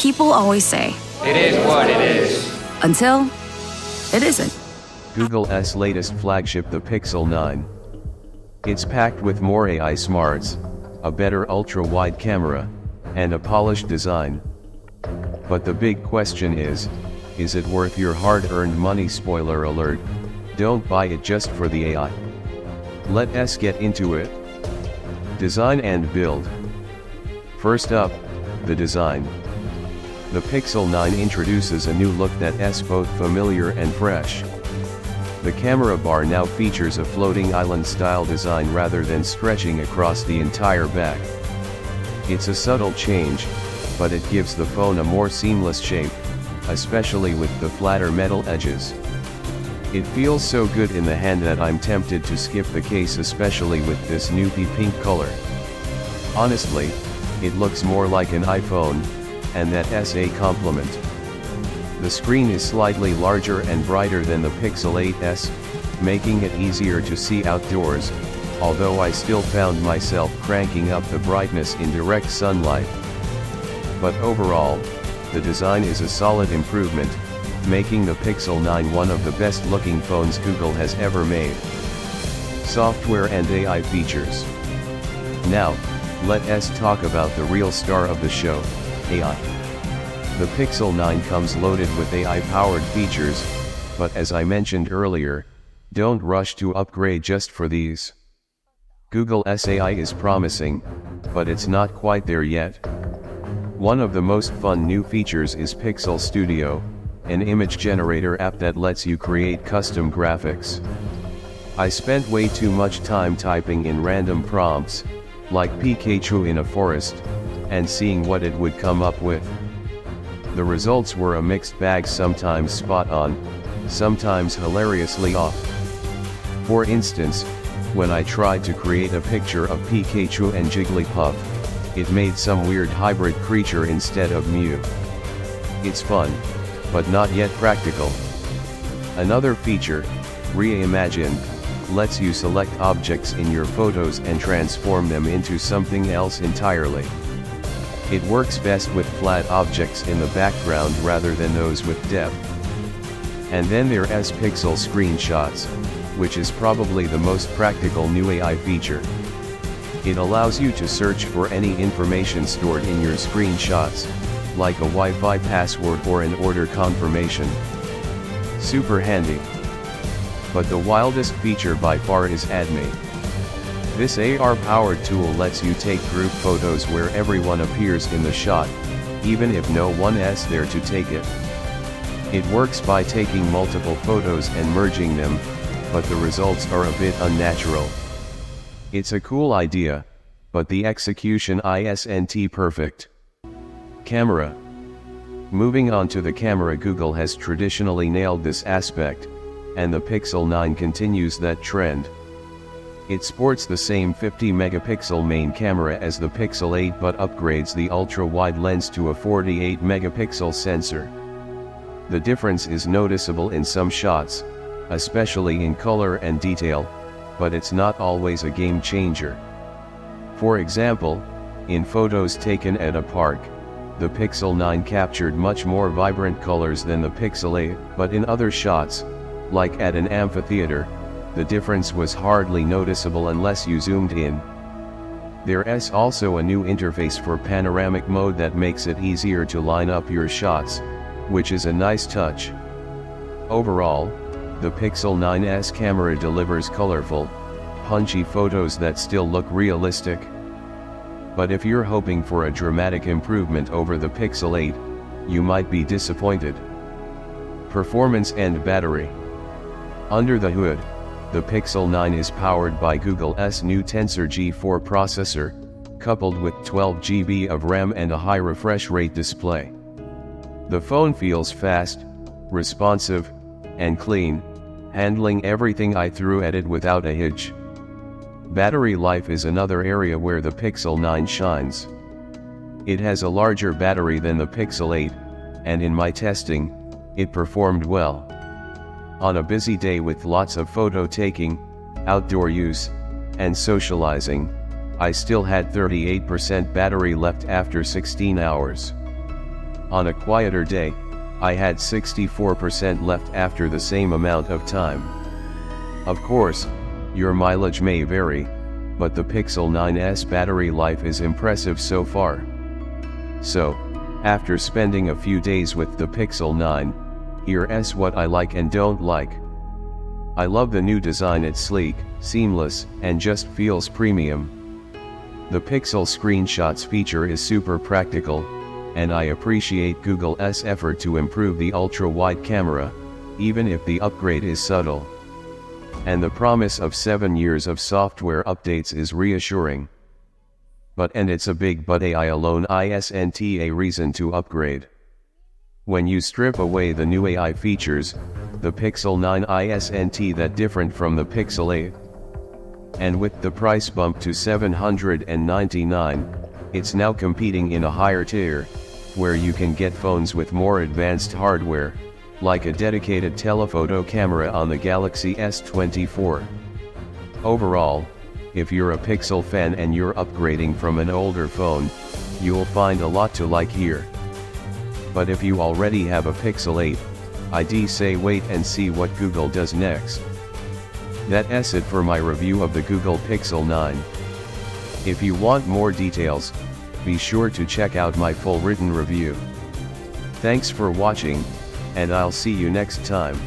People always say, "It is what it is." Until it isn't. Google's latest flagship, the Pixel 9. It's packed with more AI smarts, a better ultra-wide camera, and a polished design. But the big question is it worth your hard-earned money? Spoiler alert, don't buy it just for the AI. Let's get into it. Design and build. First up, the design. The Pixel 9 introduces a new look that's both familiar and fresh. The camera bar now features a floating island-style design rather than stretching across the entire back. It's a subtle change, but it gives the phone a more seamless shape, especially with the flatter metal edges. It feels so good in the hand that I'm tempted to skip the case, especially with this newbie pink color. Honestly, it looks more like an iPhone, and that's a compliment. The screen is slightly larger and brighter than the Pixel 8s, making it easier to see outdoors, although I still found myself cranking up the brightness in direct sunlight. But overall, the design is a solid improvement, making the Pixel 9 one of the best looking phones Google has ever made. Software and AI features. Now, let's talk about the real star of the show, AI. The Pixel 9 comes loaded with AI-powered features, but as I mentioned earlier, don't rush to upgrade just for these. Google's AI is promising, but it's not quite there yet. One of the most fun new features is Pixel Studio, an image generator app that lets you create custom graphics. I spent way too much time typing in random prompts, like Pikachu in a forest, and seeing what it would come up with. The results were a mixed bag, sometimes spot on, sometimes hilariously off. For instance, when I tried to create a picture of Pikachu and Jigglypuff, it made some weird hybrid creature instead of Mew. It's fun, but not yet practical. Another feature, Reimagine, lets you select objects in your photos and transform them into something else entirely. It works best with flat objects in the background rather than those with depth. And then there's Pixel Screenshots, which is probably the most practical new AI feature. It allows you to search for any information stored in your screenshots, like a Wi-Fi password or an order confirmation. Super handy. But the wildest feature by far is Add Me. This AR-powered tool lets you take group photos where everyone appears in the shot, even if no one is there to take it. It works by taking multiple photos and merging them, but the results are a bit unnatural. It's a cool idea, but the execution isn't perfect. Camera. Moving on to the camera, Google has traditionally nailed this aspect, and the Pixel 9 continues that trend. It sports the same 50-megapixel main camera as the Pixel 8 but upgrades the ultra-wide lens to a 48-megapixel sensor. The difference is noticeable in some shots, especially in color and detail, but it's not always a game changer. For example, in photos taken at a park, the Pixel 9 captured much more vibrant colors than the Pixel 8, but in other shots, like at an amphitheater, the difference was hardly noticeable unless you zoomed in. There's also a new interface for panoramic mode that makes it easier to line up your shots, which is a nice touch. Overall, the Pixel 9's camera delivers colorful, punchy photos that still look realistic. But if you're hoping for a dramatic improvement over the Pixel 8, you might be disappointed. Performance and battery. Under the hood, the Pixel 9 is powered by Google's new Tensor G4 processor, coupled with 12 GB of RAM and a high refresh rate display. The phone feels fast, responsive, and clean, handling everything I threw at it without a hitch. Battery life is another area where the Pixel 9 shines. It has a larger battery than the Pixel 8, and in my testing, it performed well. On a busy day with lots of photo taking, outdoor use, and socializing, I still had 38% battery left after 16 hours. On a quieter day, I had 64% left after the same amount of time. Of course, your mileage may vary, but the Pixel 9's battery life is impressive so far. So, after spending a few days with the Pixel 9, here's what I like and don't like. I love the new design, it's sleek, seamless, and just feels premium. The Pixel Screenshots feature is super practical, and I appreciate Google's effort to improve the ultra-wide camera, even if the upgrade is subtle. And the promise of 7 years of software updates is reassuring. And it's a big but AI alone isn't a reason to upgrade. When you strip away the new AI features, the Pixel 9 isn't that different from the Pixel 8. And with the price bump to $799, it's now competing in a higher tier, where you can get phones with more advanced hardware, like a dedicated telephoto camera on the Galaxy S24. Overall, if you're a Pixel fan and you're upgrading from an older phone, you'll find a lot to like here. But if you already have a Pixel 8, I'd say wait and see what Google does next. That's it for my review of the Google Pixel 9. If you want more details, be sure to check out my full written review. Thanks for watching, and I'll see you next time.